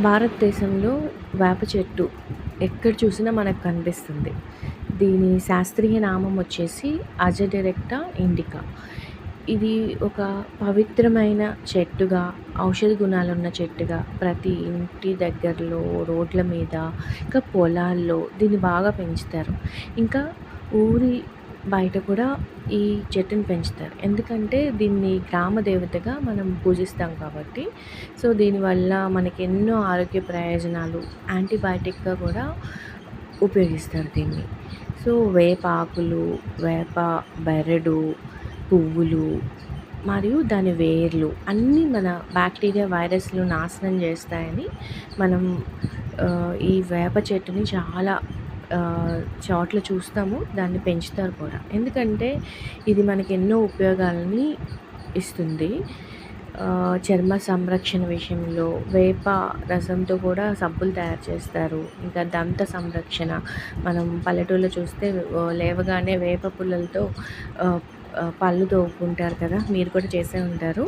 భారతదేశంలో వేప చెట్టు ఎక్కడ చూసినా మనకు కనిపిస్తుంది. దీని శాస్త్రీయ నామం వచ్చేసి అజడిరెక్టా ఇండికా. ఇది ఒక పవిత్రమైన చెట్టుగా, ఔషధ గుణాలున్న చెట్టుగా ప్రతి ఇంటి దగ్గరలో, రోడ్ల మీద, ఇంకా పొలాల్లో దీన్ని బాగా పెంచుతారు. ఇంకా ఊరి బయట కూడా ఈ చెట్టుని పెంచుతారు. ఎందుకంటే దీన్ని గ్రామ దేవతగా మనం పూజిస్తాం కాబట్టి. సో, దీనివల్ల మనకెన్నో ఆరోగ్య ప్రయోజనాలు, యాంటీబయాటిక్‌గా కూడా ఉపయోగిస్తారు దీన్ని. సో, వేప ఆకులు, వేప బెరడు, పువ్వులు మరియు దాని వేర్లు అన్నీ మన బ్యాక్టీరియా, వైరస్‌లు నాశనం చేస్తాయని మనం ఈ వేప చెట్టుని చాలా చోట్ల చూస్తాము. దాన్ని పెంచుతారు కూడా. ఎందుకంటే ఇది మనకి ఎన్నో ఉపయోగాలని ఇస్తుంది. చర్మ సంరక్షణ విషయంలో వేప రసంతో కూడా సబ్బులు తయారు చేస్తారు. ఇంకా దంత సంరక్షణ, మనం పల్లెటూరులో చూస్తే లేవగానే వేప పుల్లలతో పళ్ళు తోముకుంటారు కదా! మీరు కూడా చేసే ఉంటారు.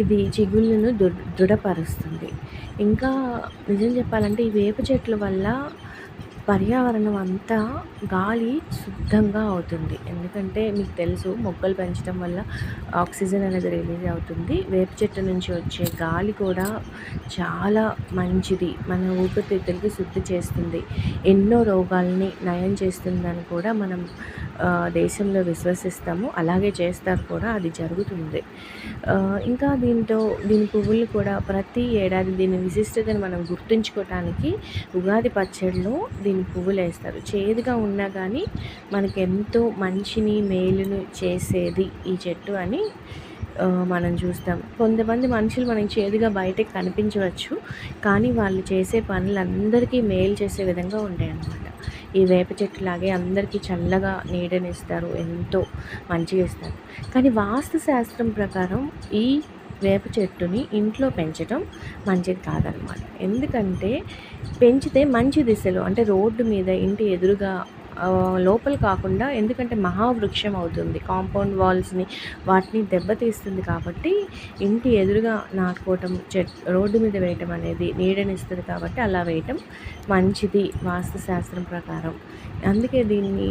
ఇది చిగుళ్ళను దృఢపరుస్తుంది. ఇంకా నిజం చెప్పాలంటే ఈ వేప చెట్ల వల్ల పర్యావరణం అంతా గాలి శుద్ధంగా అవుతుంది. ఎందుకంటే మీకు తెలుసు, మొక్కలు పెంచడం వల్ల ఆక్సిజన్ అనేది రిలీజ్ అవుతుంది. వేప చెట్టు నుంచి వచ్చే గాలి కూడా చాలా మంచిది. మన ఊపిరితిత్తులకి శుద్ధి చేస్తుంది. ఎన్నో రోగాల్ని నయం చేస్తుందని కూడా మనం దేశంలో విశ్వసిస్తాము. అలాగే చేస్తారు కూడా, అది జరుగుతుంది. ఇంకా దీని పువ్వులు కూడా ప్రతి ఏడాది దీని విశిష్టతను మనం గుర్తుంచుకోవటానికి ఉగాది పచ్చడిలో దీని పువ్వులు వేస్తారు. చేదుగా ఉన్నా కానీ మనకెంతో మంచిని, మేలును చేసేది ఈ చెట్టు అని మనం చూస్తాం. కొంతమంది మనుషులు మనకి చేదుగా బయటకు కనిపించవచ్చు, కానీ వాళ్ళు చేసే పనులు అందరికీ మేలు చేసే విధంగా ఉంటాయన్నమాట. ఈ వేప చెట్టులాగే అందరికీ చల్లగా నీడనిస్తారు, ఎంతో మంచిగా ఇస్తారు. కానీ వాస్తు శాస్త్రం ప్రకారం ఈ వేప చెట్టుని ఇంట్లో పెంచడం మంచిది కాదనమాట. ఎందుకంటే పెంచితే మంచి దిశలో, అంటే రోడ్డు మీద ఇంటి ఎదురుగా లోపల కాకుండా, ఎందుకంటే మహావృక్షం అవుతుంది. కాంపౌండ్ వాల్స్ని వాటిని దెబ్బతీస్తుంది కాబట్టి ఇంటి ఎదురుగా నాటుకోవటం, రోడ్డు మీద వేయటం అనేది నీడనిస్తుంది కాబట్టి అలా వేయటం మంచిది వాస్తు శాస్త్రం ప్రకారం. అందుకే దీన్ని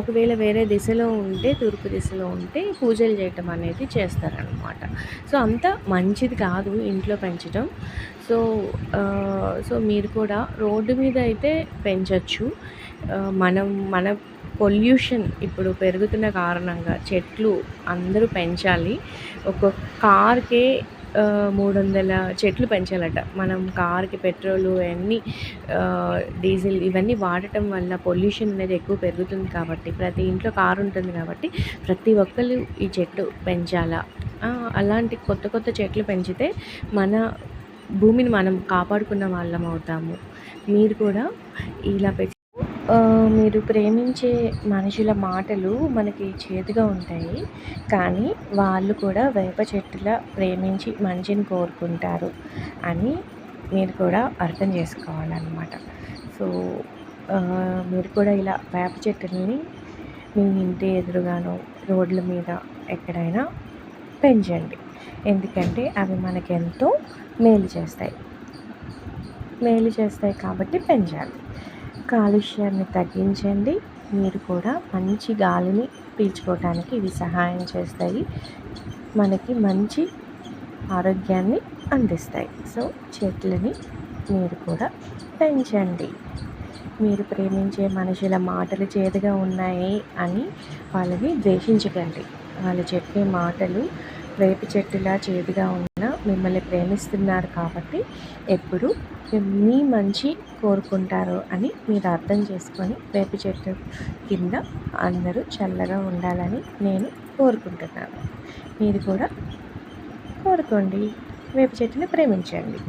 ఒకవేళ వేరే దిశలో ఉంటే, తూర్పు దిశలో ఉంటే పూజలు చేయటం అనేది చేస్తారనమాట. సో అంత మంచిది కాదు ఇంట్లో పెంచడం. సో మీరు కూడా రోడ్డు మీద అయితే పెంచవచ్చు. మన పొల్యూషన్ ఇప్పుడు పెరుగుతున్న కారణంగా చెట్లు అందరూ పెంచాలి. ఒక కార్‌కే 300 చెట్లు పెంచాలట. మనం కార్‌కి పెట్రోలు అన్నీ, డీజిల్ ఇవన్నీ వాడటం వల్ల పొల్యూషన్ అనేది ఎక్కువ పెరుగుతుంది కాబట్టి, ప్రతి ఇంట్లో కారు ఉంటుంది కాబట్టి ప్రతి ఒక్కళ్ళు ఈ చెట్టు పెంచాలా. అలాంటి కొత్త కొత్త చెట్లు పెంచితే మన భూమిని మనం కాపాడుకున్న వాళ్ళం అవుతాము. మీరు కూడా ఇలా మీరు ప్రేమించే మనుషుల మాటలు మనకి చేదుగా ఉంటాయి, కానీ వాళ్ళు కూడా వేప చెట్టులా ప్రేమించి మంచిని కోరుకుంటారు అని మీరు కూడా అర్థం చేసుకోవాలన్నమాట. సో మీరు కూడా ఇలా వేప చెట్టుల్ని మీ ఇంటి ఎదురుగానో, రోడ్ల మీద ఎక్కడైనా పెంచండి. ఎందుకంటే అవి మనకెంతో మేలు చేస్తాయి కాబట్టి పెంచాలి. కాలుష్యాన్ని తగ్గించండి. మీరు కూడా మంచి గాలిని పీల్చుకోవటానికి ఇవి సహాయం చేస్తాయి. మనకి మంచి ఆరోగ్యాన్ని అందిస్తాయి. సో చెట్లని మీరు కూడా పెంచండి. మీరు ప్రేమించే మనుషుల మాటలు చేదుగా ఉన్నాయి అని వాళ్ళని ద్వేషించకండి. వాళ్ళు చెప్పే మాటలు వేప చెట్టులా చేదుగా ఉన్నా మిమ్మల్ని ప్రేమిస్తున్నారు కాబట్టి ఎప్పుడు మీ మంచి కోరుకుంటారు అని మీరు అర్థం చేసుకొని వేప చెట్టు కింద అందరూ చల్లగా ఉండాలని నేను కోరుకుంటున్నాను. మీరు కూడా కోరుకోండి. వేప చెట్టుని ప్రేమించండి.